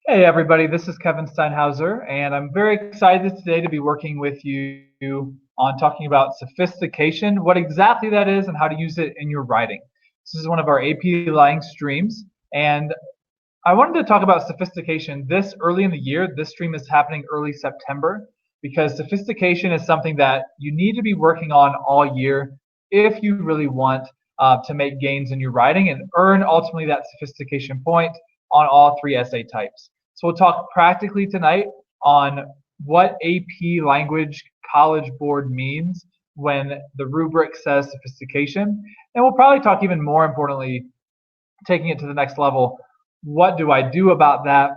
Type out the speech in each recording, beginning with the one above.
Hey everybody, this is Kevin Steinhauser, and I'm very excited today to be working with you on talking about sophistication, what exactly that is, and how to use it in your writing. This is one of our AP Lying streams, and I wanted to talk about sophistication this early in the year. This stream is happening early September because sophistication is something that you need to be working on all year if you really want to make gains in your writing and earn ultimately that sophistication point on all three essay types. So we'll talk practically tonight on what AP Language College Board means when the rubric says sophistication. And we'll probably talk even more importantly, taking it to the next level, what do I do about that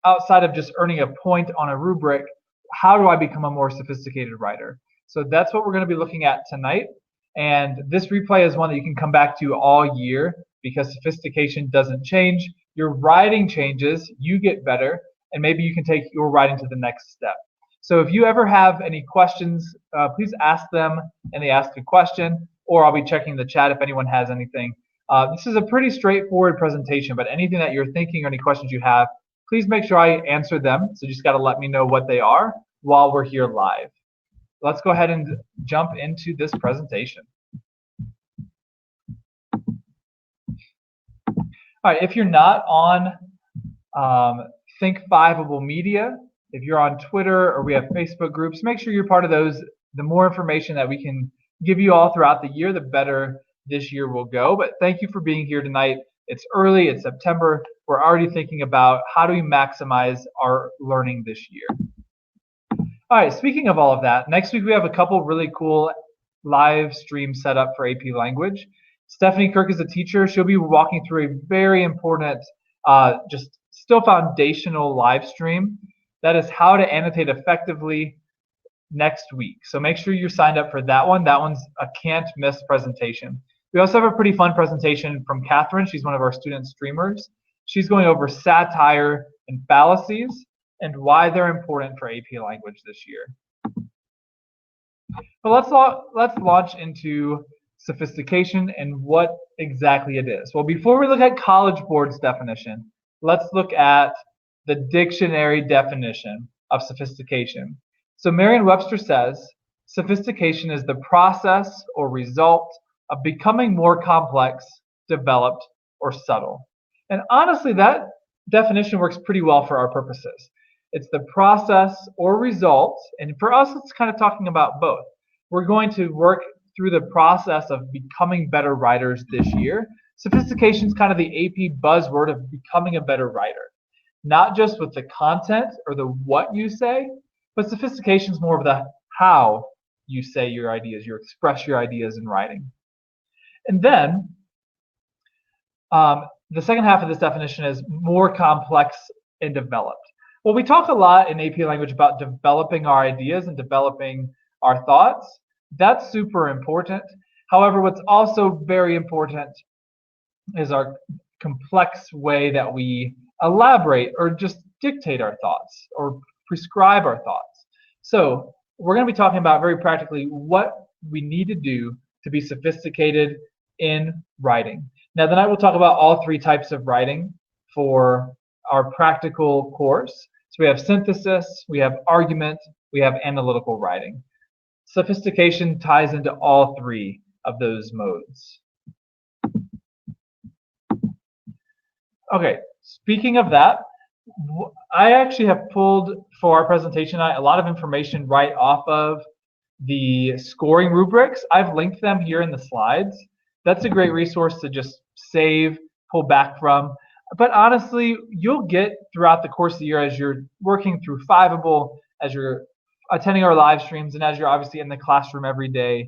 outside of just earning a point on a rubric? How do I become a more sophisticated writer? So that's what we're going to be looking at tonight. And this replay is one that you can come back to all year because sophistication doesn't change. Your writing changes, you get better, and maybe you can take your writing to the next step. So if you ever have any questions, please ask them in the Ask a Question, or I'll be checking the chat if anyone has anything. This is a pretty straightforward presentation, but anything that you're thinking or any questions you have, please make sure I answer them. So you just got to let me know what they are while we're here live. Let's go ahead and jump into this presentation. All right, if you're not on Think Fiveable Media, if you're on Twitter or we have Facebook groups, make sure you're part of those. The more information that we can give you all throughout the year, the better this year will go. But thank you for being here tonight. It's early, it's September. We're already thinking about how do we maximize our learning this year. All right, speaking of all of that, next week we have a couple really cool live streams set up for AP Language. Stephanie Kirk is a teacher. She'll be walking through a very important, just still foundational live stream. That is how to annotate effectively next week. So make sure you're signed up for that one. That one's a can't miss presentation. We also have a pretty fun presentation from Catherine. She's one of our student streamers. She's going over satire and fallacies and why they're important for AP Language this year. But let's launch into sophistication and what exactly it is. Well, before we look at College Board's definition, let's look at the dictionary definition of sophistication. So Merriam-Webster says, sophistication is the process or result of becoming more complex, developed, or subtle. And honestly, that definition works pretty well for our purposes. It's the process or result, and for us, it's kind of talking about both. We're going to work through the process of becoming better writers this year. Sophistication is kind of the AP buzzword of becoming a better writer. Not just with the content or the what you say, but sophistication is more of the how you say your ideas, you express your ideas in writing. And then the second half of this definition is more complex and developed. Well, we talk a lot in AP Language about developing our ideas and developing our thoughts. That's super important. However, what's also very important is our complex way that we elaborate or just dictate our thoughts or prescribe our thoughts. So we're going to be talking about very practically what we need to do to be sophisticated in writing. Now, tonight we'll talk about all three types of writing for our practical course. So we have synthesis, we have argument, we have analytical writing. Sophistication ties into all three of those modes. Okay, speaking of that, I actually have pulled for our presentation a lot of information right off of the scoring rubrics. I've linked them here in the slides. That's a great resource to just save, pull back from. But honestly, you'll get throughout the course of the year as you're working through Fiveable, as you're attending our live streams, and as you're obviously in the classroom every day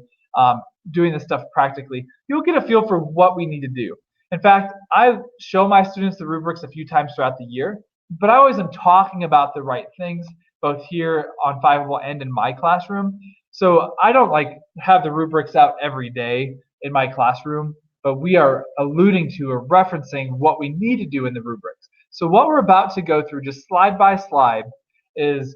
doing this stuff practically, you'll get a feel for what we need to do. In fact, I show my students the rubrics a few times throughout the year, but I always am talking about the right things, both here on Fiveable and in my classroom. So I don't have the rubrics out every day in my classroom, but we are alluding to or referencing what we need to do in the rubrics. So what we're about to go through just slide by slide is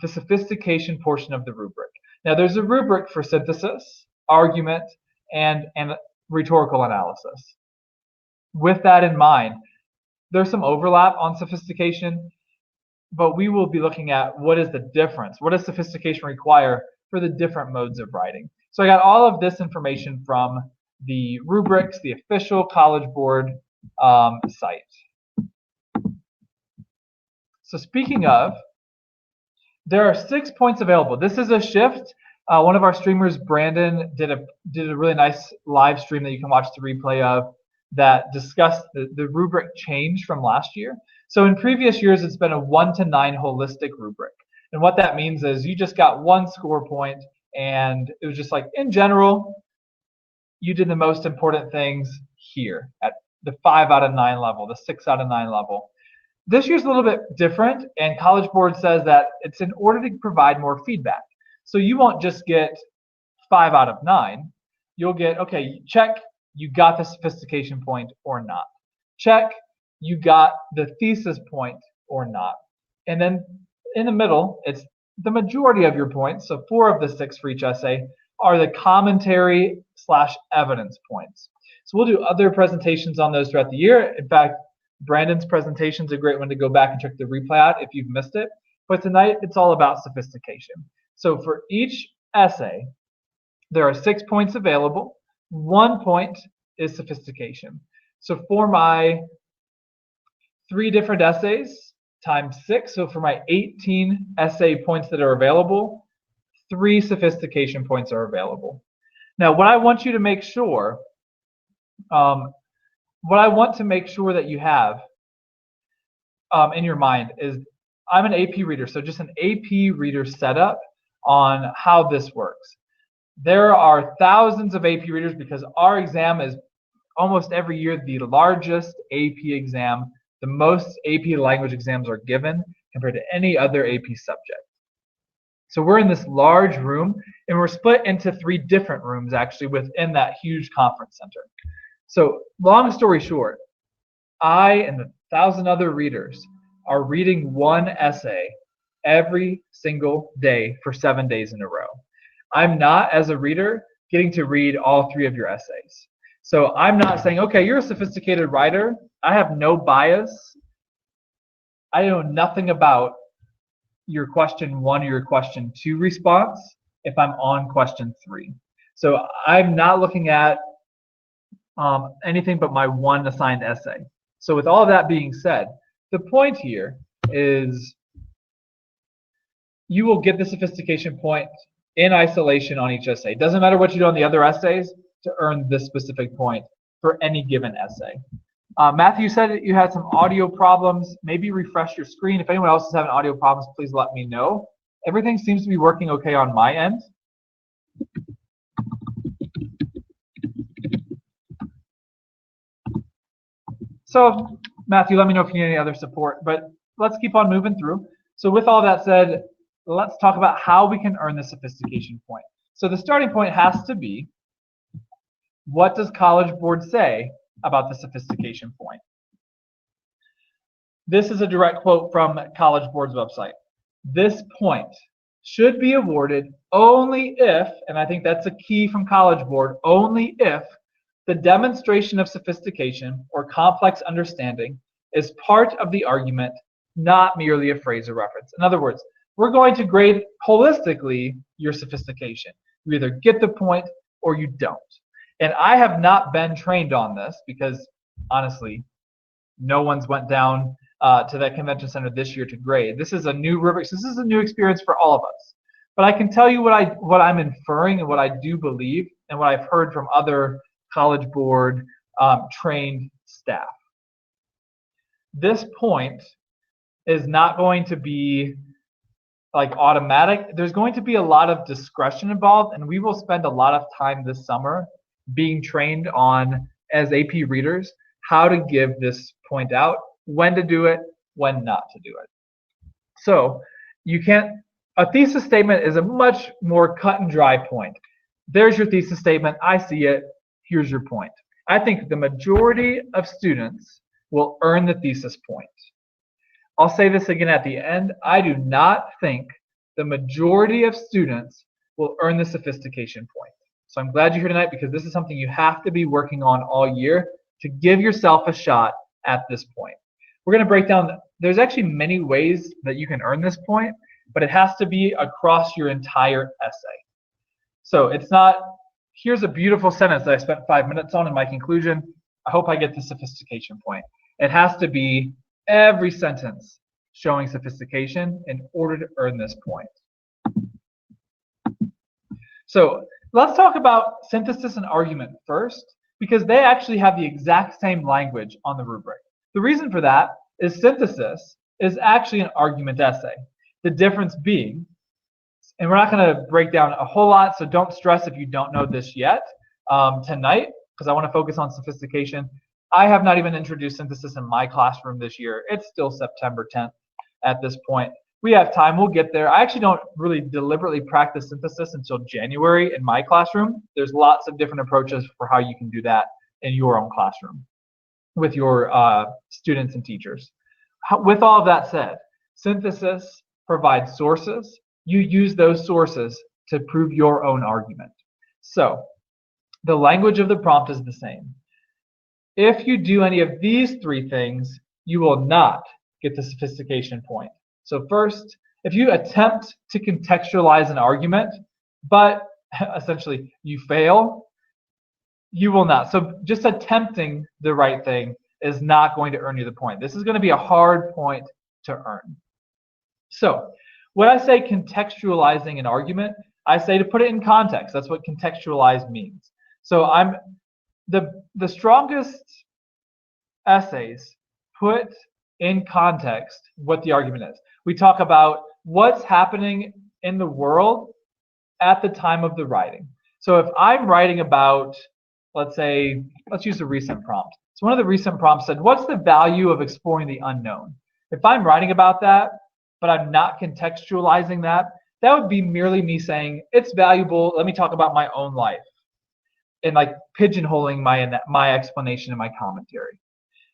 the sophistication portion of the rubric. Now there's a rubric for synthesis, argument, and rhetorical analysis. With that in mind, There's some overlap on sophistication, but we will be looking at what is the difference. What does sophistication require for the different modes of writing? So I got all of this information from the Rubrics, the official College Board site. So speaking of, there are 6 points available. This is a shift. One of our streamers, Brandon, did a really nice live stream that you can watch the replay of that discussed the rubric change from last year. So in previous years, it's been a 1 to 9 holistic rubric. And what that means is you just got 1 score point, and it was just like, in general, you did the most important things here at the 5 out of 9 level, the 6 out of 9 level. This year's a little bit different, and College Board says that it's in order to provide more feedback. So you won't just get 5 out of 9. You'll get, okay, check, you got the sophistication point or not. Check, you got the thesis point or not. And then in the middle, it's the majority of your points, so 4 of the 6 for each essay, are the commentary/evidence points. So we'll do other presentations on those throughout the year. In fact, Brandon's presentation is a great one to go back and check the replay out if you've missed it. But tonight, it's all about sophistication. So for each essay, there are 6 points available. 1 point is sophistication. So for my 3 different essays, times 6, so for my 18 essay points that are available, 3 sophistication points are available. Now, what I want you to make sure, that you have in your mind is, I'm an AP reader, so just an AP reader setup on how this works. There are thousands of AP readers because our exam is almost every year the largest AP exam. The most AP language exams are given compared to any other AP subject. So we're in this large room, and we're split into 3 different rooms actually within that huge conference center. So long story short, I and 1,000 other readers are reading 1 essay every single day for 7 days in a row. I'm not, as a reader, getting to read all 3 of your essays. So I'm not saying, okay, you're a sophisticated writer. I have no bias. I know nothing about your question 1 or your question 2 response if I'm on question 3. So I'm not looking at anything but my 1 assigned essay. So with all of that being said, the point here is you will get the sophistication point in isolation on each essay. It doesn't matter what you do on the other essays to earn this specific point for any given essay. Matthew said that you had some audio problems. Maybe refresh your screen. If anyone else is having audio problems, please let me know. Everything seems to be working okay on my end. So Matthew, let me know if you need any other support, but let's keep on moving through. So with all that said, let's talk about how we can earn the sophistication point. So the starting point has to be, what does College Board say about the sophistication point? This is a direct quote from College Board's website. This point should be awarded only if, and I think that's a key from College Board, only if the demonstration of sophistication or complex understanding is part of the argument, not merely a phrase or reference. In other words, we're going to grade holistically your sophistication. You either get the point or you don't. And I have not been trained on this because, honestly, no one's went down to that convention center this year to grade. This is a new rubrics. This is a new experience for all of us. But I can tell you what I'm inferring and what I do believe and what I've heard from other College Board trained staff. This point is not going to be like automatic. There's going to be a lot of discretion involved, and we will spend a lot of time this summer being trained on, as AP readers, how to give this point out, when to do it, when not to do it. So you can't, a thesis statement is a much more cut and dry point. There's your thesis statement, I see it, here's your point. I think the majority of students will earn the thesis point. I'll say this again at the end, I do not think the majority of students will earn the sophistication point. So I'm glad you're here tonight because this is something you have to be working on all year to give yourself a shot at this point. We're going to break down, there's actually many ways that you can earn this point, but it has to be across your entire essay. So it's not, here's a beautiful sentence that I spent 5 minutes on in my conclusion. I hope I get the sophistication point. It has to be every sentence showing sophistication in order to earn this point. So let's talk about synthesis and argument first, because they actually have the exact same language on the rubric. The reason for that is synthesis is actually an argument essay. The difference being, and we're not going to break down a whole lot, so don't stress if you don't know this yet tonight, because I want to focus on sophistication. I have not even introduced synthesis in my classroom this year. It's still September 10th at this point. We have time, we'll get there. I actually don't really deliberately practice synthesis until January in my classroom. There's lots of different approaches for how you can do that in your own classroom with your students and teachers. With all of that said, synthesis provides sources. You use those sources to prove your own argument. So the language of the prompt is the same. If you do any of these three things, you will not get the sophistication point. So first, if you attempt to contextualize an argument, but essentially you fail, you will not. So just attempting the right thing is not going to earn you the point. This is going to be a hard point to earn. So when I say contextualizing an argument, I say to put it in context. That's what contextualize means. So I'm the strongest essays put in context what the argument is. We talk about what's happening in the world at the time of the writing. So if I'm writing about, let's say, let's use a recent prompt. So one of the recent prompts said, what's the value of exploring the unknown? If I'm writing about that, but I'm not contextualizing that, that would be merely me saying, it's valuable, let me talk about my own life, and like pigeonholing my explanation and my commentary.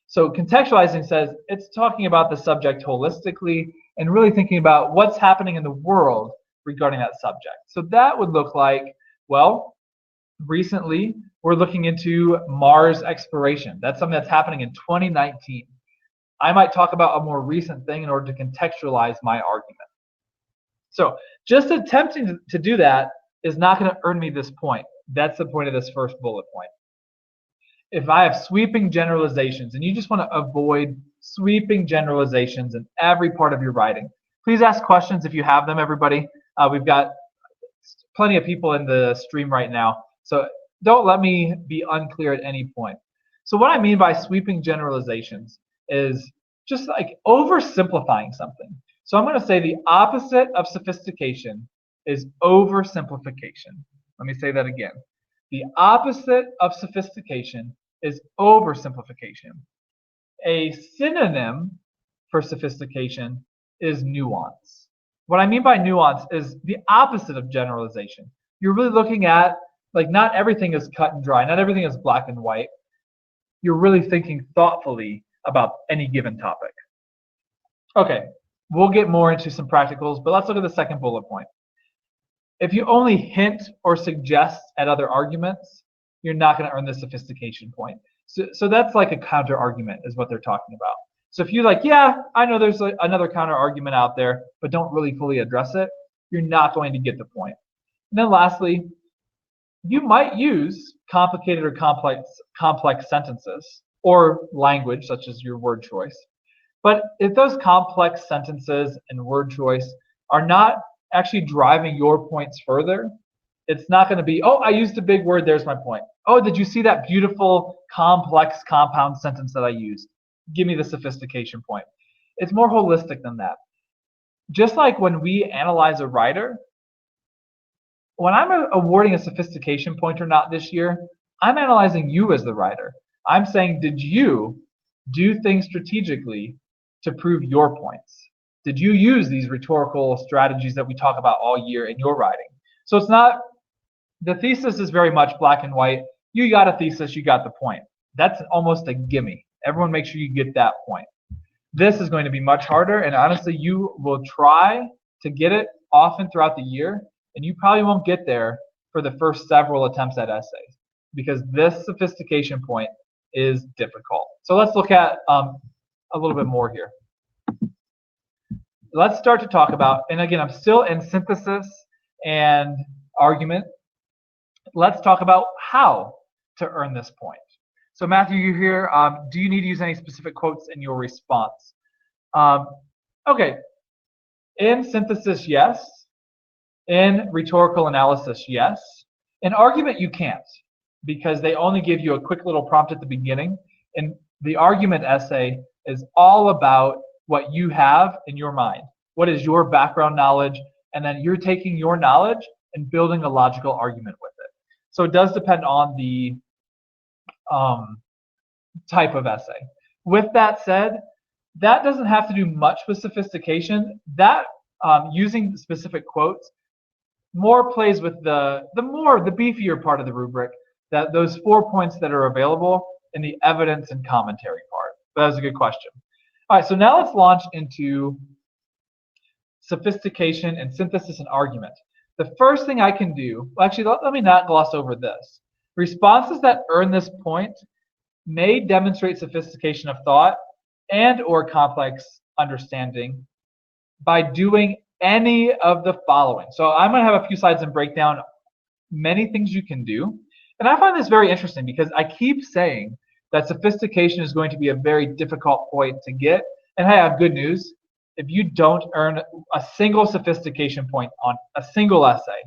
So contextualizing says it's talking about the subject holistically and really thinking about what's happening in the world regarding that subject. So that would look like, well, recently we're looking into Mars exploration. That's something that's happening in 2019. I might talk about a more recent thing in order to contextualize my argument. So just attempting to do that is not going to earn me this point. That's the point of this first bullet point. If I have sweeping generalizations and you just want to avoid sweeping generalizations in every part of your writing, please ask questions if you have them, everybody. We've got plenty of people in the stream right now, so don't let me be unclear at any point. So what I mean by sweeping generalizations is just like oversimplifying something. So I'm going to say the opposite of sophistication is oversimplification. Let me say that again. The opposite of sophistication is oversimplification. A synonym for sophistication is nuance. What I mean by nuance is the opposite of generalization. You're really looking at, like, not everything is cut and dry, not everything is black and white. You're really thinking thoughtfully about any given topic. Okay, we'll get more into some practicals, but let's look at the second bullet point. If you only hint or suggest at other arguments, you're not going to earn the sophistication point. So that's like a counter argument is what they're talking about. So if you're like, yeah, I know there's another counter argument out there, but don't really fully address it, you're not going to get the point. And then lastly, you might use complicated or complex sentences or language, such as your word choice. But if those complex sentences and word choice are not actually driving your points further, it's not going to be, oh, I used a big word, there's my point. Oh, did you see that beautiful complex compound sentence that I used? Give me the sophistication point. It's more holistic than that. Just like when we analyze a writer, when I'm awarding a sophistication point or not this year, I'm analyzing you as the writer. I'm saying, did you do things strategically to prove your points? Did you use these rhetorical strategies that we talk about all year in your writing? So it's not, the thesis is very much black and white. You got a thesis, you got the point. That's almost a gimme. Everyone make sure you get that point. This is going to be much harder, and honestly, you will try to get it often throughout the year, and you probably won't get there for the first several attempts at essays, because this sophistication point is difficult. So let's look at a a little bit more here. Let's start to talk about, and again, I'm still in synthesis and argument. Let's talk about how to earn this point. So Matthew, you're here. Do you need to use any specific quotes in your response? Okay. In synthesis, yes. In rhetorical analysis, yes. In argument, you can't, because they only give you a quick little prompt at the beginning. And the argument essay is all about what you have in your mind. What is your background knowledge? And then you're taking your knowledge and building a logical argument with it. So it does depend on the type of essay. With that said, that doesn't have to do much with sophistication. That using specific quotes more plays with the beefier part of the rubric, that those 4 points that are available in the evidence and commentary part. That was a good question. All right, so now let's launch into sophistication and synthesis and argument. The first thing I can do, well, actually, let me not gloss over this. Responses that earn this point may demonstrate sophistication of thought and or complex understanding by doing any of the following. So I'm going to have a few slides and break down many things you can do. And I find this very interesting because I keep saying that sophistication is going to be a very difficult point to get. And hey, I have good news. If you don't earn a single sophistication point on a single essay,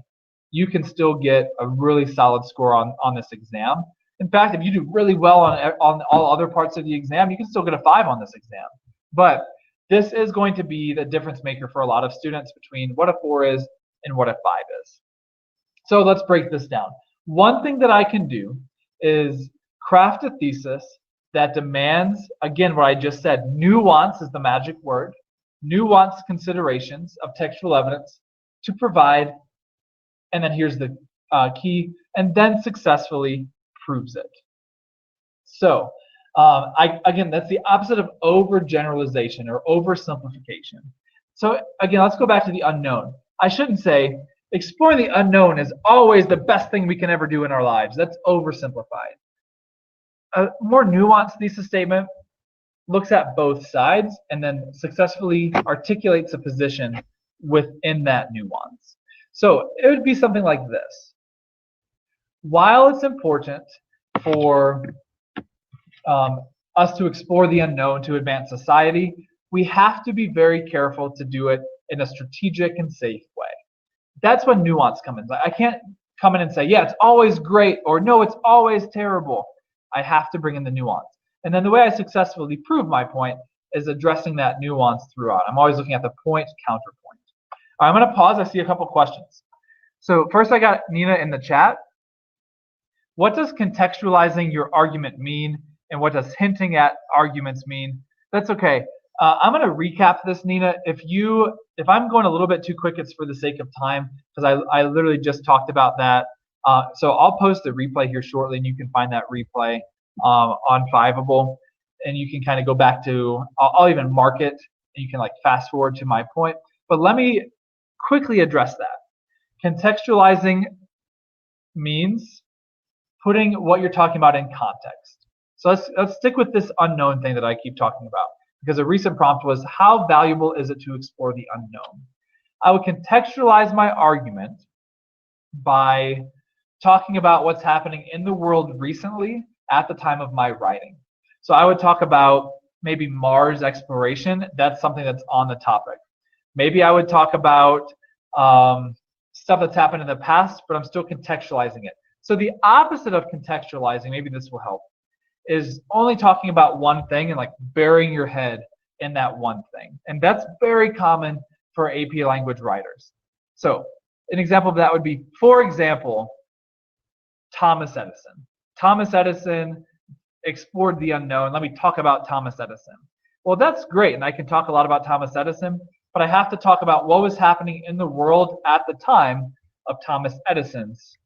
you can still get a really solid score on this exam. In fact, if you do really well on all other parts of the exam, you can still get a 5 on this exam. But this is going to be the difference maker for a lot of students between what a 4 is and what a 5 is. So let's break this down. One thing that I can do is craft a thesis that demands, again, what I just said, nuance is the magic word, nuanced considerations of textual evidence to provide, and then here's the key, and then successfully proves it. So again, that's the opposite of overgeneralization or oversimplification. So again, let's go back to the unknown. I shouldn't say exploring the unknown is always the best thing we can ever do in our lives. That's oversimplified. A more nuanced thesis statement looks at both sides and then successfully articulates a position within that nuance. So it would be something like this. While it's important for us to explore the unknown to advance society, we have to be very careful to do it in a strategic and safe way. That's when nuance comes in. I can't come in and say, yeah, it's always great, or no, it's always terrible. I have to bring in the nuance. And then the way I successfully prove my point is addressing that nuance throughout. I'm always looking at the point, counterpoint. All right, I'm going to pause. I see a couple questions. So first I got Nina in the chat. What does contextualizing your argument mean? And what does hinting at arguments mean? That's okay. I'm going to recap this, Nina. If I'm going a little bit too quick, it's for the sake of time, because I literally just talked about that. So I'll post the replay here shortly, and you can find that replay on Fiveable, and you can kind of go back to, I'll even mark it, and you can like fast forward to my point. But let me quickly address that. Contextualizing means putting what you're talking about in context. So let's stick with this unknown thing that I keep talking about, because a recent prompt was, how valuable is it to explore the unknown? I would contextualize my argument by talking about what's happening in the world recently at the time of my writing. So I would talk about maybe Mars exploration. That's something that's on the topic. Maybe I would talk about stuff that's happened in the past, but I'm still contextualizing it. So the opposite of contextualizing, maybe this will help, is only talking about one thing and like burying your head in that one thing. And that's very common for AP language writers. So an example of that would be, for example, Thomas Edison. Thomas Edison explored the unknown. Let me talk about Thomas Edison. Well, that's great, and I can talk a lot about Thomas Edison, but I have to talk about what was happening in the world at the time of Thomas Edison's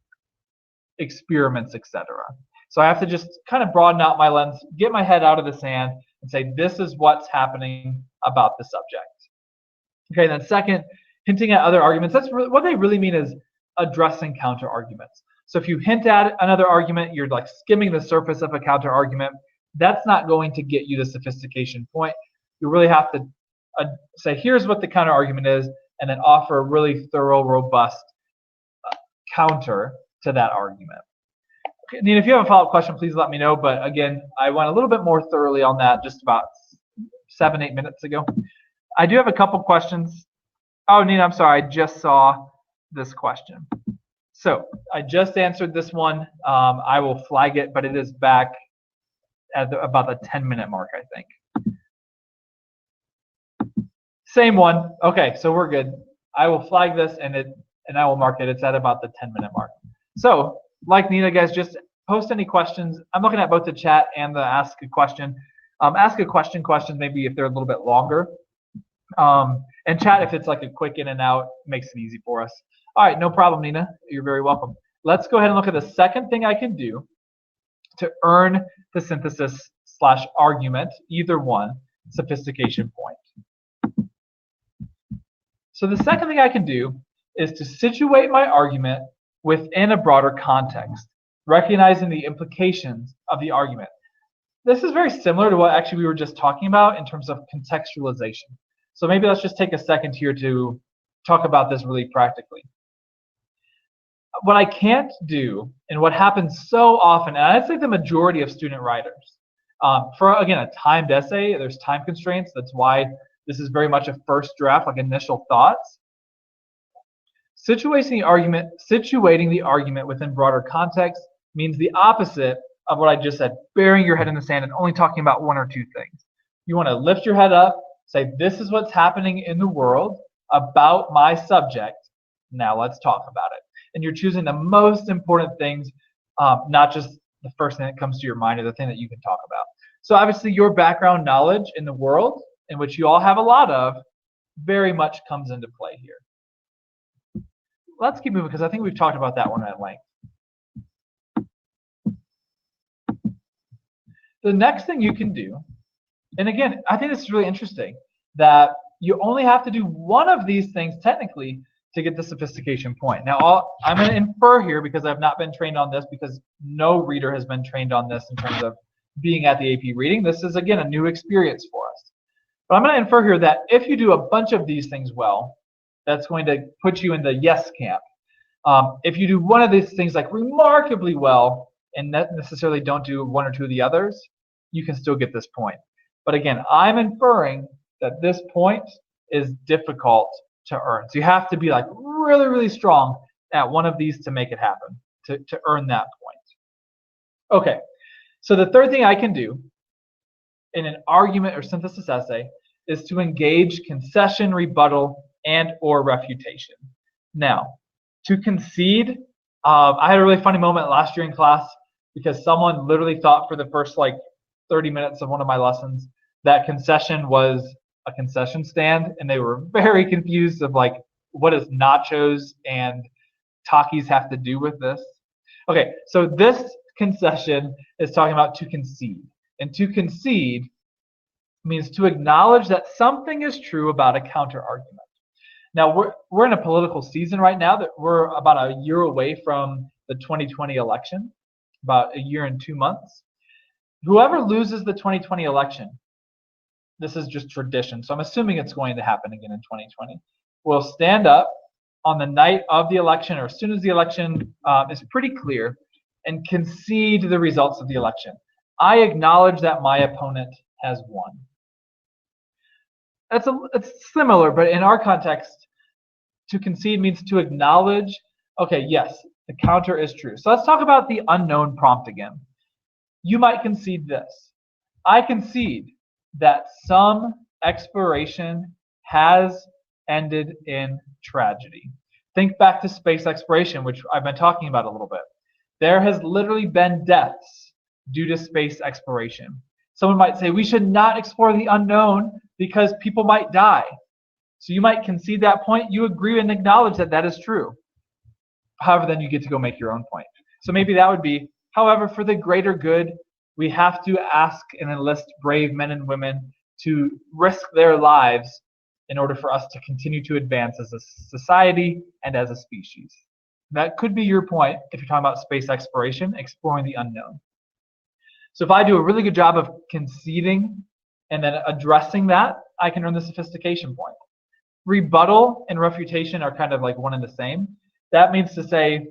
experiments, etc. So I have to just kind of broaden out my lens, get my head out of the sand, and say, this is what's happening about the subject. Okay, then second, hinting at other arguments. That's really, what they really mean is addressing counter arguments. So if you hint at another argument, you're like skimming the surface of a counter argument. That's not going to get you the sophistication point. You really have to say, here's what the counter argument is, and then offer a really thorough, robust counter to that argument. Okay, Nina, if you have a follow-up question, please let me know. But again, I went a little bit more thoroughly on that just about 7-8 minutes ago. I do have a couple questions. Oh, Nina, I'm sorry. I just saw this question. So I just answered this one. I will flag it, but it is back at about the 10-minute mark, I think. Same one. Okay, so we're good. I will flag this and I will mark it. It's at about the 10-minute mark. So, like Nina, guys, just post any questions. I'm looking at both the chat and the ask a question. Ask a question questions maybe if they're a little bit longer. And chat if it's like a quick in and out, makes it easy for us. All right, no problem, Nina. You're very welcome. Let's go ahead and look at the second thing I can do to earn the synthesis/argument, either one, sophistication point. So the second thing I can do is to situate my argument within a broader context, recognizing the implications of the argument. This is very similar to what actually we were just talking about in terms of contextualization. So maybe let's just take a second here to talk about this really practically. What I can't do, and what happens so often, and I'd say the majority of student writers, for, again, a timed essay, there's time constraints. That's why this is very much a first draft, like initial thoughts. Situating the argument within broader context means the opposite of what I just said, burying your head in the sand and only talking about one or two things. You want to lift your head up, say, this is what's happening in the world about my subject. Now let's talk about it. And you're choosing the most important things, not just the first thing that comes to your mind or the thing that you can talk about. So obviously your background knowledge in the world, in which you all have a lot of, very much comes into play here. Let's keep moving because I think we've talked about that one at length. The next thing you can do, and again, I think this is really interesting, that you only have to do one of these things technically to get the sophistication point. Now, I'm going to infer here because I've not been trained on this, because no reader has been trained on this in terms of being at the AP reading. This is, again, a new experience for us. But I'm going to infer here that if you do a bunch of these things well, that's going to put you in the yes camp. If you do one of these things like remarkably well and not necessarily don't do one or two of the others, you can still get this point. But again, I'm inferring that this point is difficult to earn. So you have to be like really, really strong at one of these to make it happen, to earn that point. Okay, so the third thing I can do in an argument or synthesis essay is to engage concession, rebuttal, and or refutation. Now, to concede, I had a really funny moment last year in class because someone literally thought for the first like 30 minutes of one of my lessons that concession was a concession stand, and they were very confused of like, what does nachos and Takis have to do with this? Okay, so this concession is talking about to concede. And to concede means to acknowledge that something is true about a counter argument. Now, we're in a political season right now that we're about a year away from the 2020 election, about a year and 2 months. Whoever loses the 2020 election, this is just tradition, so I'm assuming it's going to happen again in 2020, will stand up on the night of the election or as soon as the election is pretty clear and concede the results of the election. I acknowledge that my opponent has won. It's similar, but in our context, to concede means to acknowledge, okay, yes, the counter is true. So let's talk about the unknown prompt again. You might concede this. I concede that some exploration has ended in tragedy. Think back to space exploration, which I've been talking about a little bit. There has literally been deaths due to space exploration. Someone might say we should not explore the unknown because people might die. So you might concede that point. You agree and acknowledge that that is true. However, then you get to go make your own point. So maybe that would be, however, for the greater good, we have to ask and enlist brave men and women to risk their lives in order for us to continue to advance as a society and as a species. That could be your point if you're talking about space exploration, exploring the unknown. So if I do a really good job of conceding and then addressing that, I can earn the sophistication point. Rebuttal and refutation are kind of like one and the same. That means to say,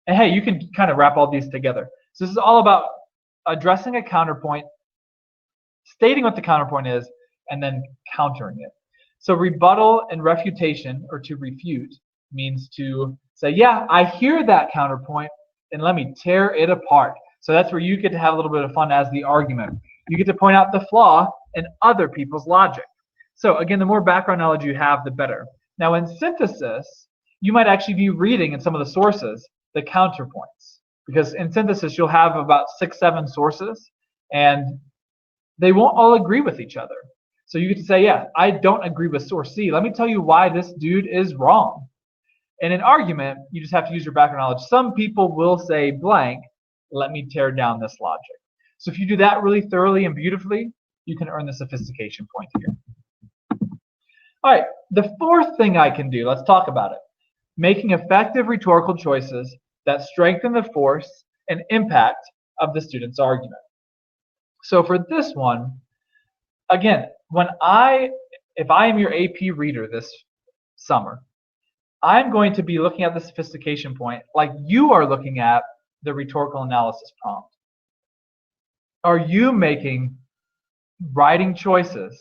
hey, you can kind of wrap all these together. So this is all about addressing a counterpoint, stating what the counterpoint is, and then countering it. So rebuttal and refutation, or to refute, means to say, yeah, I hear that counterpoint, and let me tear it apart. So that's where you get to have a little bit of fun as the argument. You get to point out the flaw in other people's logic. So again, the more background knowledge you have, the better. Now in synthesis, you might actually be reading in some of the sources the counterpoints. Because in synthesis, you'll have about 6-7 sources, and they won't all agree with each other. So you get to say, yeah, I don't agree with source C. Let me tell you why this dude is wrong. In an argument, you just have to use your background knowledge. Some people will say blank, let me tear down this logic. So if you do that really thoroughly and beautifully, you can earn the sophistication point here. All right, the fourth thing I can do, let's talk about it. Making effective rhetorical choices that strengthen the force and impact of the student's argument. So for this one, again, if I am your AP reader this summer, I'm going to be looking at the sophistication point like you are looking at the rhetorical analysis prompt. Are you making writing choices,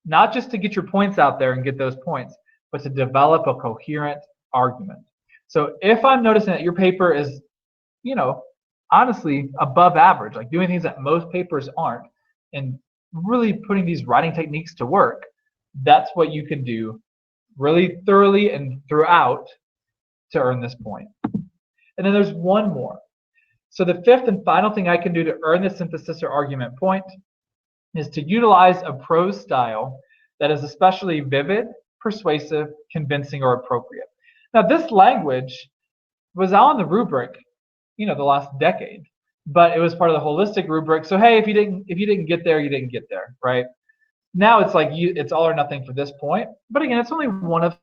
not just to get your points out there and get those points, but to develop a coherent argument? So if I'm noticing that your paper is, honestly above average, like doing things that most papers aren't, and really putting these writing techniques to work, that's what you can do really thoroughly and throughout to earn this point. And then there's one more. So the fifth and final thing I can do to earn the synthesis or argument point is to utilize a prose style that is especially vivid, persuasive, convincing, or appropriate. Now this language was on the rubric, the last decade, but it was part of the holistic rubric. So hey, if you didn't get there, you didn't get there, right? Now it's like it's all or nothing for this point, but again, it's only one of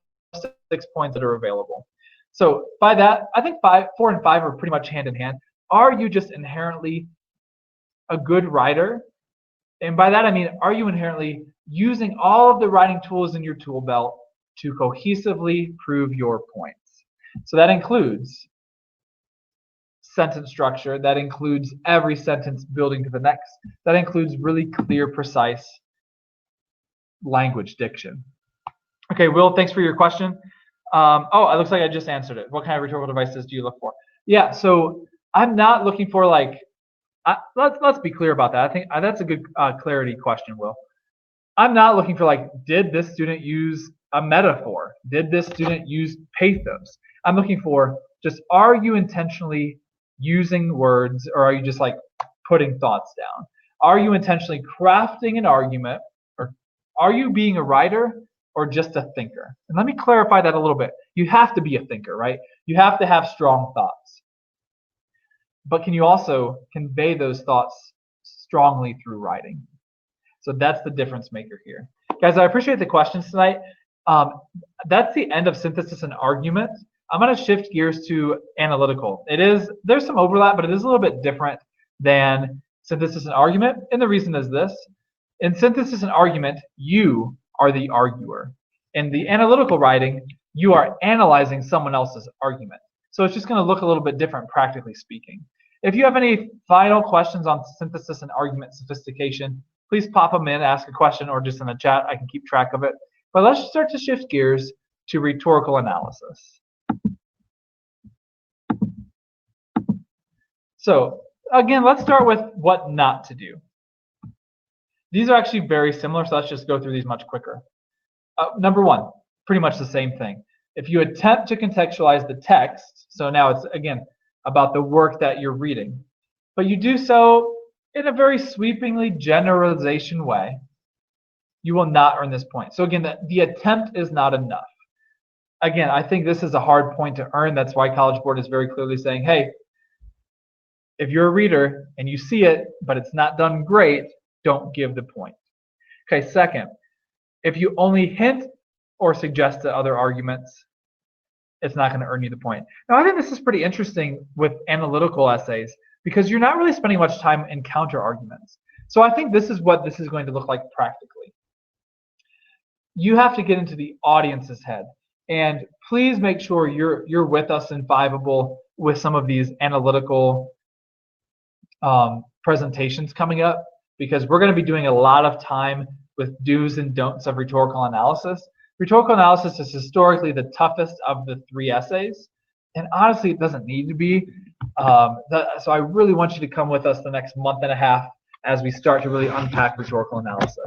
6 points that are available. So by that, I think 4 and 5 are pretty much hand in hand. Are you just inherently a good writer? And by that I mean, are you inherently using all of the writing tools in your tool belt to cohesively prove your points? So that includes sentence structure, that includes every sentence building to the next, that includes really clear, precise language diction. Okay, Will, thanks for your question. It looks like I just answered it. What kind of rhetorical devices do you look for? Yeah, so I'm not looking for let's be clear about that. I think that's a good clarity question, Will. I'm not looking for did this student use a metaphor? Did this student use pathos? I'm looking for just, are you intentionally using words, or are you just putting thoughts down? Are you intentionally crafting an argument, or are you being a writer or just a thinker? And let me clarify that a little bit. You have to be a thinker, right? You have to have strong thoughts. But can you also convey those thoughts strongly through writing? So that's the difference maker here. Guys, I appreciate the questions tonight. That's the end of synthesis and argument. I'm going to shift gears to analytical. There's some overlap, but it is a little bit different than synthesis and argument. And the reason is this. In synthesis and argument, you are the arguer. In the analytical writing, you are analyzing someone else's argument. So it's just going to look a little bit different, practically speaking. If you have any final questions on synthesis and argument sophistication, please pop them in, ask a question, or just in the chat. I can keep track of it. But let's start to shift gears to rhetorical analysis. So again, let's start with what not to do. These are actually very similar, so let's just go through these much quicker. Number one, pretty much the same thing. If you attempt to contextualize the text, so now it's, again, about the work that you're reading, but you do so in a very sweepingly generalization way, you will not earn this point. So again, the attempt is not enough. Again, I think this is a hard point to earn. That's why College Board is very clearly saying, hey, if you're a reader and you see it, but it's not done great, don't give the point. Okay, second, if you only hint or suggest to other arguments, it's not going to earn you the point. Now, I think this is pretty interesting with analytical essays because you're not really spending much time in counter arguments. So I think this is what this is going to look like practically. You have to get into the audience's head. And please make sure you're with us in Fiveable with some of these analytical presentations coming up, because we're going to be doing a lot of time with do's and don'ts of rhetorical analysis. Rhetorical analysis is historically the toughest of the 3 essays, and honestly, it doesn't need to be. So I really want you to come with us the next month and a half as we start to really unpack rhetorical analysis.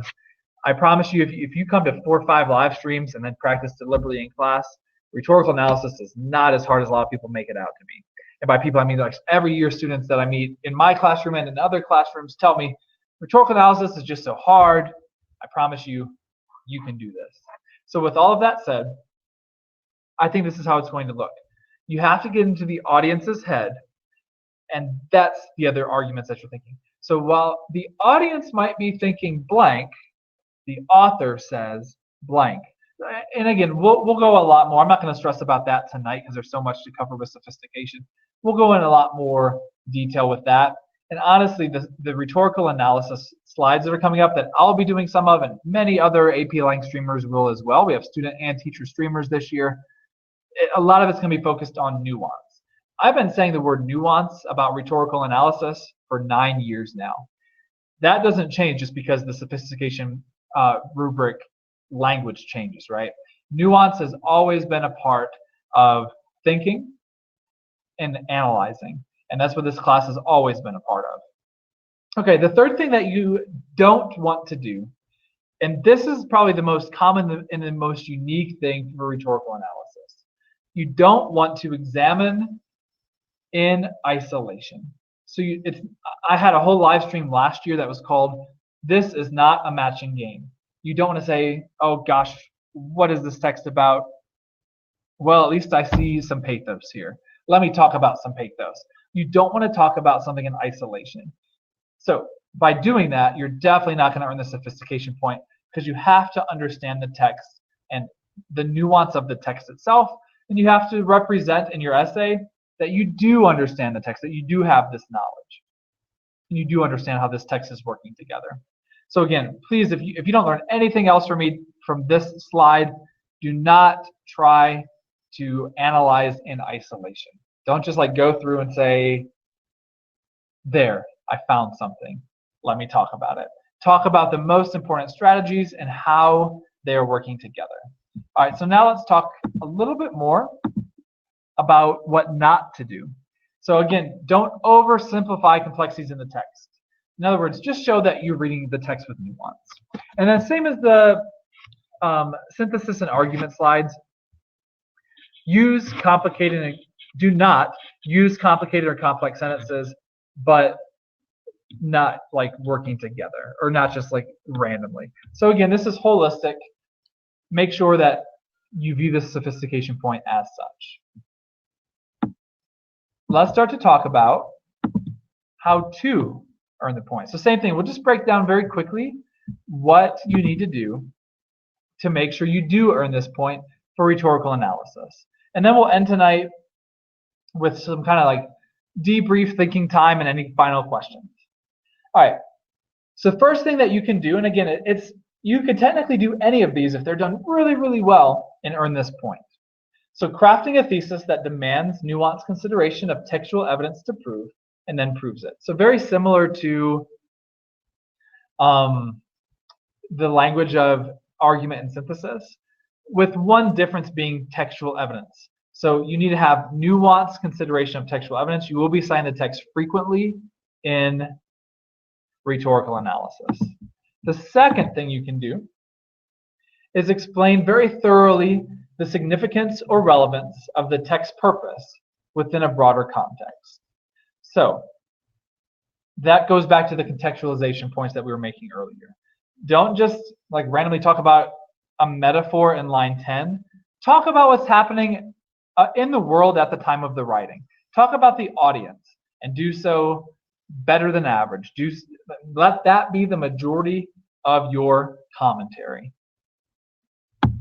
I promise you, if you come to 4 or 5 live streams and then practice deliberately in class, rhetorical analysis is not as hard as a lot of people make it out to be. And by people, I mean like every year students that I meet in my classroom and in other classrooms tell me, rhetorical analysis is just so hard. I promise you, you can do this. So with all of that said, I think this is how it's going to look. You have to get into the audience's head, and that's the other arguments that you're thinking. So while the audience might be thinking blank, the author says blank. And again, we'll go a lot more. I'm not going to stress about that tonight because there's so much to cover with sophistication. We'll go in a lot more detail with that. And honestly, the rhetorical analysis slides that are coming up that I'll be doing some of, and many other AP Lang streamers will as well. We have student and teacher streamers this year. A lot of it's going to be focused on nuance. I've been saying the word nuance about rhetorical analysis for 9 years now. That doesn't change just because the sophistication rubric language changes, right? Nuance has always been a part of thinking and analyzing, and that's what this class has always been a part of. Okay, the third thing that you don't want to do, and this is probably the most common and the most unique thing for rhetorical analysis, you don't want to examine in isolation. So I had a whole live stream last year that was called "This is not a matching game." You don't want to say, oh gosh, what is this text about? Well, at least I see some pathos here. Let me talk about some pathos. You don't want to talk about something in isolation. So by doing that, you're definitely not going to earn the sophistication point, because you have to understand the text and the nuance of the text itself, and you have to represent in your essay that you do understand the text, that you do have this knowledge, and you do understand how this text is working together. So again, please, if you don't learn anything else from me from this slide, do not try to analyze in isolation. Don't just like go through and say, there, I found something. Let me talk about it. Talk about the most important strategies and how they are working together. All right, so now let's talk a little bit more about what not to do. So again, don't oversimplify complexities in the text. In other words, just show that you're reading the text with nuance. And then same as the synthesis and argument slides, use complicated, do not use complicated or complex sentences, but not like working together, or not just like randomly. So again, this is holistic. Make sure that you view this sophistication point as such. Let's start to talk about how to earn the point. So same thing, we'll just break down very quickly what you need to do to make sure you do earn this point for rhetorical analysis. And then we'll end tonight with some kind of like debrief thinking time and any final questions. All right, so first thing that you can do, and again, you could technically do any of these if they're done really, really well and earn this point. So crafting a thesis that demands nuanced consideration of textual evidence to prove, and then proves it. So very similar to the language of argument and synthesis, with one difference being textual evidence. So you need to have nuanced consideration of textual evidence. You will be citing the text frequently in rhetorical analysis. The second thing you can do is explain very thoroughly the significance or relevance of the text purpose within a broader context. So that goes back to the contextualization points that we were making earlier. Don't just like randomly talk about a metaphor in line 10. Talk about what's happening in the world at the time of the writing. Talk about the audience, and do so better than average. Let that be the majority of your commentary. All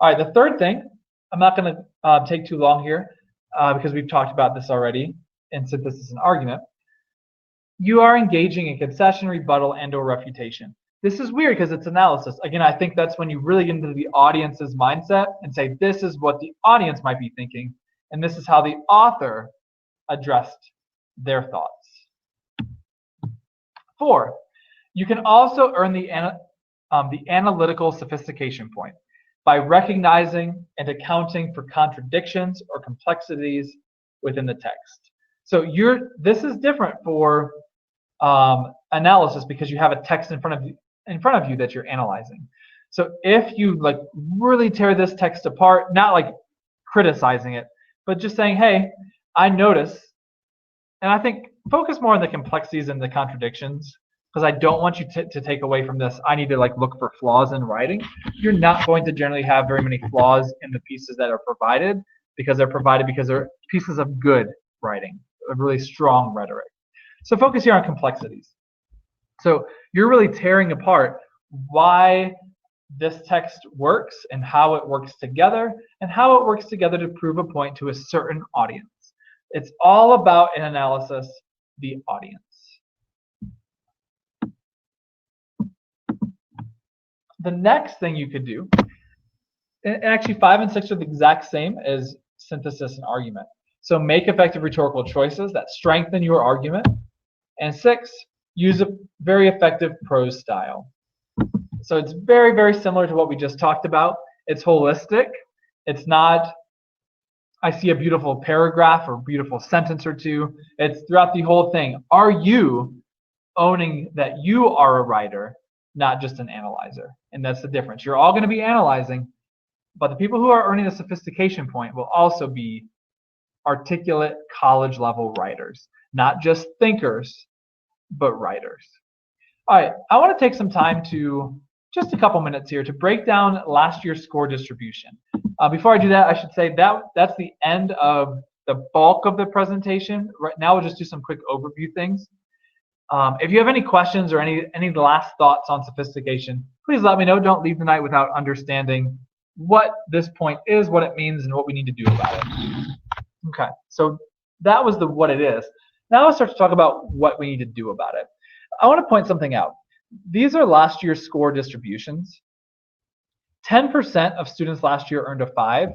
right, the third thing, I'm not going to take too long here because we've talked about this already in synthesis and argument. you are engaging in concession, rebuttal, and or refutation. This is weird because it's analysis. Again, I think that's when you really get into the audience's mindset and say, this is what the audience might be thinking, and this is how the author addressed their thoughts. 4, you can also earn the analytical sophistication point by recognizing and accounting for contradictions or complexities within the text. So this is different for analysis because you have a text in front of you that you're analyzing. So if you like really tear this text apart, not like criticizing it, but just saying, hey, I notice, and I think focus more on the complexities and the contradictions, because I don't want you to take away from this, I need to like look for flaws in writing. You're not going to generally have very many flaws in the pieces that are provided because they're pieces of good writing, of really strong rhetoric. So focus here on complexities. So you're really tearing apart why this text works and how it works together and how it works together to prove a point to a certain audience. It's all about, in analysis, the audience. The next thing you could do, and actually 5 and 6 are the exact same as synthesis and argument. So make effective rhetorical choices that strengthen your argument. And 6, use a very effective prose style. So it's very, very similar to what we just talked about. It's holistic. It's not, I see a beautiful paragraph or beautiful sentence or two. It's throughout the whole thing. Are you owning that you are a writer, not just an analyzer? And that's the difference. You're all going to be analyzing, but the people who are earning the sophistication point will also be articulate college level writers, not just thinkers, but writers. All right, I want to take some time to, just a couple minutes here, to break down last year's score distribution. Before I do that, I should say that's the end of the bulk of the presentation. Right now, we'll just do some quick overview things. If you have any questions or any last thoughts on sophistication, please let me know. Don't leave the night without understanding what this point is, what it means, and what we need to do about it. Okay, so that was the what it is. Now let's start to talk about what we need to do about it. I want to point something out. These are last year's score distributions. 10% of students last year earned a 5,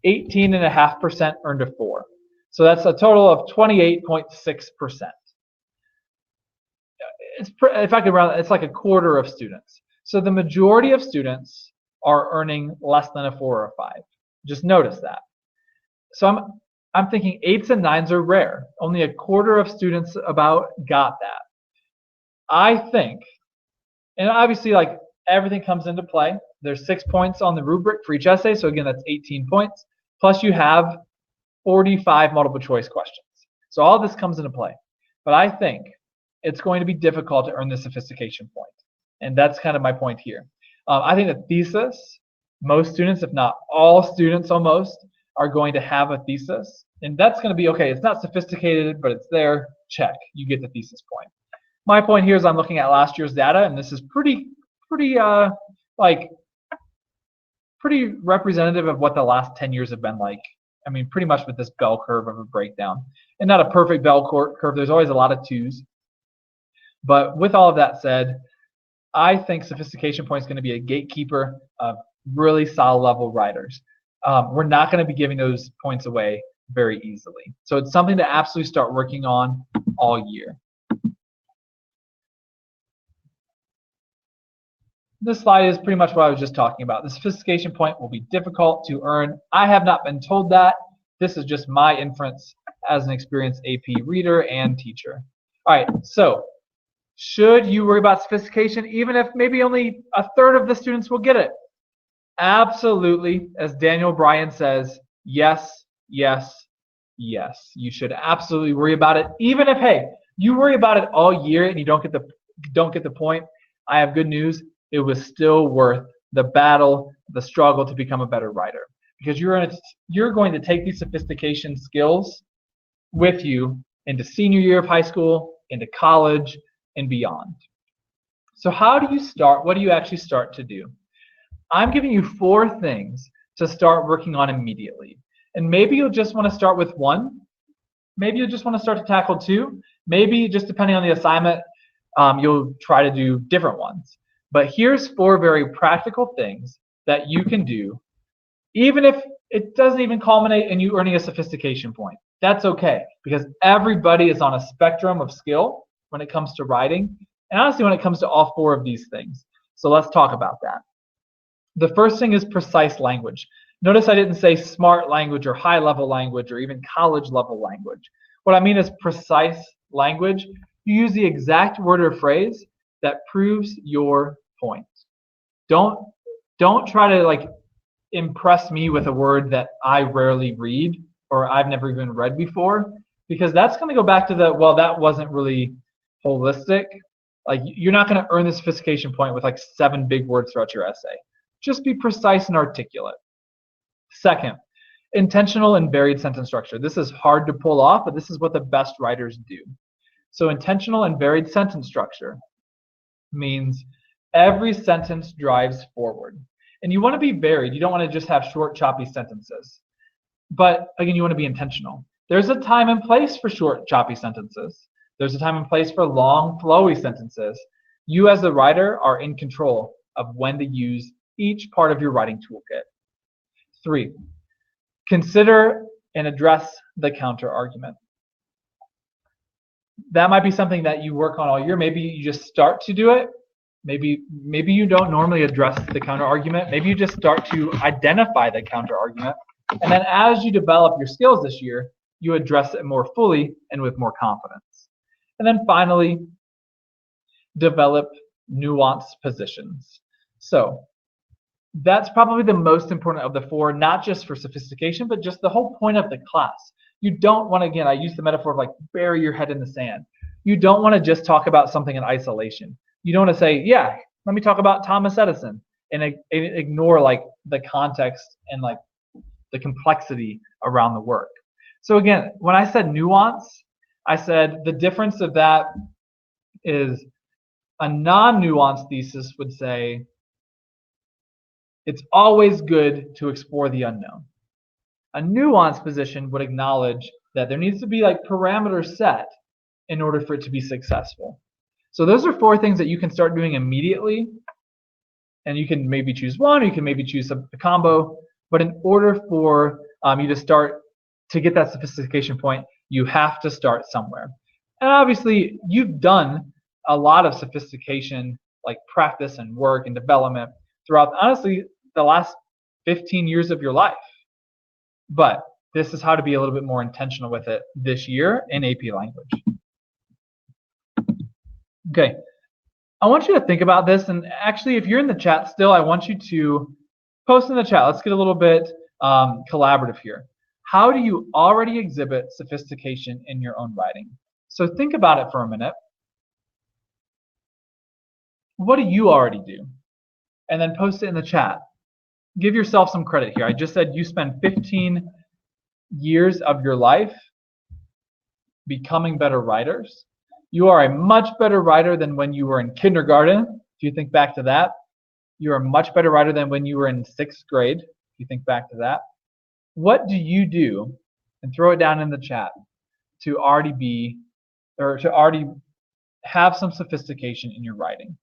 18.5% earned a 4. So that's a total of 28.6%. If I could round, it's like a quarter of students. So the majority of students are earning less than a 4 or a 5. Just notice that. So I'm thinking 8s and 9s are rare. Only a quarter of students about got that. I think, and obviously like everything comes into play. There's 6 points on the rubric for each essay. So again, that's 18 points. Plus you have 45 multiple choice questions. So all this comes into play. But I think it's going to be difficult to earn the sophistication point. And that's kind of my point here. I think the thesis, most students, if not all students almost, are going to have a thesis. And that's going to be okay. It's not sophisticated, but it's there. Check. You get the thesis point. My point here is I'm looking at last year's data, and this is pretty representative of what the last 10 years have been like. I mean, pretty much with this bell curve of a breakdown. And not a perfect bell curve. There's always a lot of 2s. But with all of that said, I think sophistication point is going to be a gatekeeper of really solid level writers. We're not going to be giving those points away very easily. So it's something to absolutely start working on all year. This slide is pretty much what I was just talking about. The sophistication point will be difficult to earn. I have not been told that. This is just my inference as an experienced AP reader and teacher. All right, so should you worry about sophistication even if maybe only a third of the students will get it? Absolutely. As Daniel Bryan says, yes, yes, yes. You should absolutely worry about it. Even if, hey, you worry about it all year and you don't get the point, I have good news. It was still worth the battle, the struggle to become a better writer. Because you're going to take these sophistication skills with you into senior year of high school, into college, and beyond. So how do you start? What do you actually start to do? I'm giving you 4 things to start working on immediately. And maybe you'll just want to start with 1. Maybe you'll just want to start to tackle 2. Maybe just depending on the assignment, you'll try to do different ones. But here's 4 very practical things that you can do, even if it doesn't even culminate in you earning a sophistication point. That's okay, because everybody is on a spectrum of skill when it comes to writing, and honestly when it comes to all 4 of these things. So let's talk about that. The first thing is precise language. Notice I didn't say smart language or high-level language or even college-level language. What I mean is precise language. You use the exact word or phrase that proves your point. Don't try to like impress me with a word that I rarely read or I've never even read before, because that's going to go back to the, well, that wasn't really holistic. Like, you're not going to earn the sophistication point with like 7 big words throughout your essay. Just be precise and articulate. Second, intentional and varied sentence structure. This is hard to pull off, but this is what the best writers do. So intentional and varied sentence structure means every sentence drives forward. And you want to be varied. You don't want to just have short, choppy sentences. But again, you want to be intentional. There's a time and place for short, choppy sentences. There's a time and place for long, flowy sentences. You as the writer are in control of when to use each part of your writing toolkit. 3, consider and address the counter argument. That might be something that you work on all year. Maybe you just start to do it. Maybe you don't normally address the counter argument. Maybe you just start to identify the counter argument. And then as you develop your skills this year, you address it more fully and with more confidence. And then finally, develop nuanced positions. So that's probably the most important of the 4, not just for sophistication, but just the whole point of the class. You don't want to, again, I use the metaphor of like bury your head in the sand. You don't want to just talk about something in isolation. You don't want to say, yeah, let me talk about Thomas Edison, and ignore like the context and like the complexity around the work. So again, when I said nuance, I said the difference of that is a non-nuanced thesis would say it's always good to explore the unknown. A nuanced position would acknowledge that there needs to be like parameters set in order for it to be successful. So those are 4 things that you can start doing immediately, and you can maybe choose one, or you can maybe choose a combo. But in order for you to start to get that sophistication point, you have to start somewhere. And obviously, you've done a lot of sophistication, like practice and work and development throughout, honestly, the last 15 years of your life. But this is how to be a little bit more intentional with it this year in AP language. Okay, I want you to think about this, and actually, if you're in the chat still, I want you to post in the chat. Let's get a little bit collaborative here. How do you already exhibit sophistication in your own writing? So think about it for a minute. What do you already do? And then post it in the chat. Give yourself some credit here. I just said you spend 15 years of your life becoming better writers. You are a much better writer than when you were in kindergarten. If you think back to that, you are a much better writer than when you were in 6th grade. If you think back to that, what do you do? And throw it down in the chat to already be, or to already have some sophistication in your writing.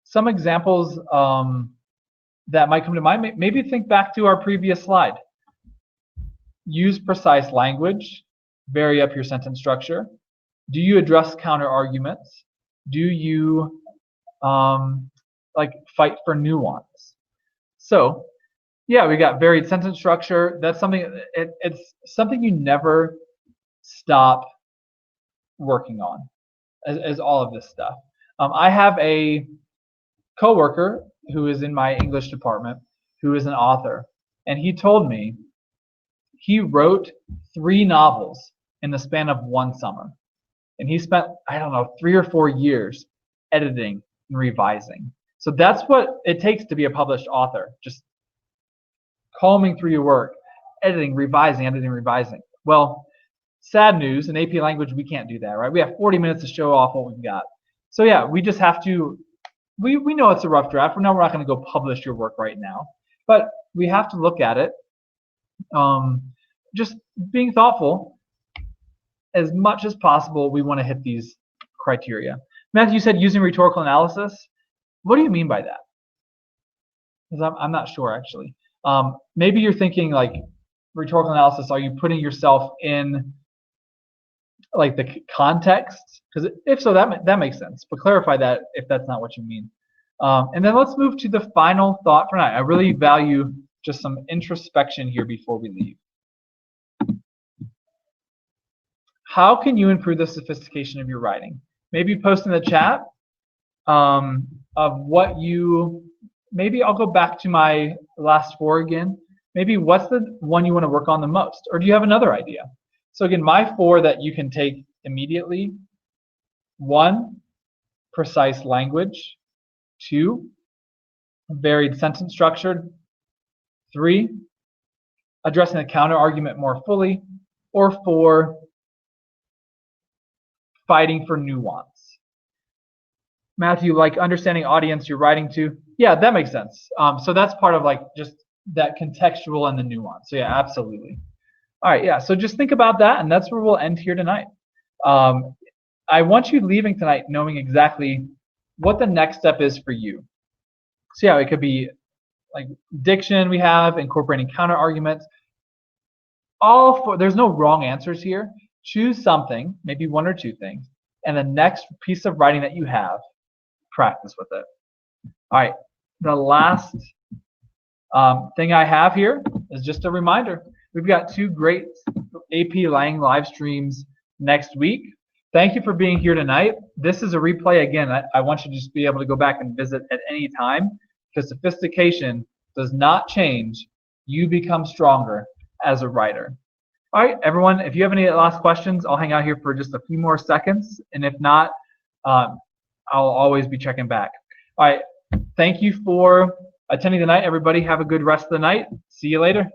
Some examples that might come to mind, maybe think back to our previous slide. Use precise language, vary up your sentence structure. Do you address counter arguments? Do you like fight for nuance? So yeah, we got varied sentence structure. That's something, it's something you never stop working on, as all of this stuff. I have a coworker who is in my English department who is an author, and he told me he wrote 3 novels in the span of 1 summer, and he spent, I don't know, 3 or 4 years editing and revising. So that's what it takes to be a published author, just combing through your work, editing, revising. Well, sad news, in AP language we can't do that, right? We have 40 minutes to show off what we've got. So yeah, we just have to, we know it's a rough draft. We know we're not going to go publish your work right now, but we have to look at it, just being thoughtful. As much as possible, we want to hit these criteria. Matthew, you said using rhetorical analysis. What do you mean by that? Because I'm not sure, actually. Maybe you're thinking like rhetorical analysis, are you putting yourself in like the context? Because if so, that makes sense. But clarify that if that's not what you mean. And then let's move to the final thought for tonight. I really value just some introspection here before we leave. How can you improve the sophistication of your writing? Maybe post in the chat of what you, maybe I'll go back to my last 4 again. Maybe what's the one you want to work on the most? Or do you have another idea? So again, my 4 that you can take immediately. 1, precise language. 2, varied sentence structure. 3, addressing the counter argument more fully. Or 4, fighting for nuance. Matthew, like understanding audience you're writing to. Yeah, that makes sense. So that's part of like just that contextual and the nuance. So yeah, absolutely. All right, yeah, so just think about that, and that's where we'll end here tonight. I want you leaving tonight knowing exactly what the next step is for you. So yeah, it could be like diction we have, incorporating counter arguments. There's no wrong answers here. Choose something, maybe 1 or 2 things, and the next piece of writing that you have, practice with it. All right, the last thing I have here is just a reminder. We've got 2 great AP Lang live streams next week. Thank you for being here tonight. This is a replay. Again, I want you to just be able to go back and visit at any time, because sophistication does not change. You become stronger as a writer. All right, everyone, if you have any last questions, I'll hang out here for just a few more seconds. And if not, I'll always be checking back. All right, thank you for attending tonight, everybody. Have a good rest of the night. See you later.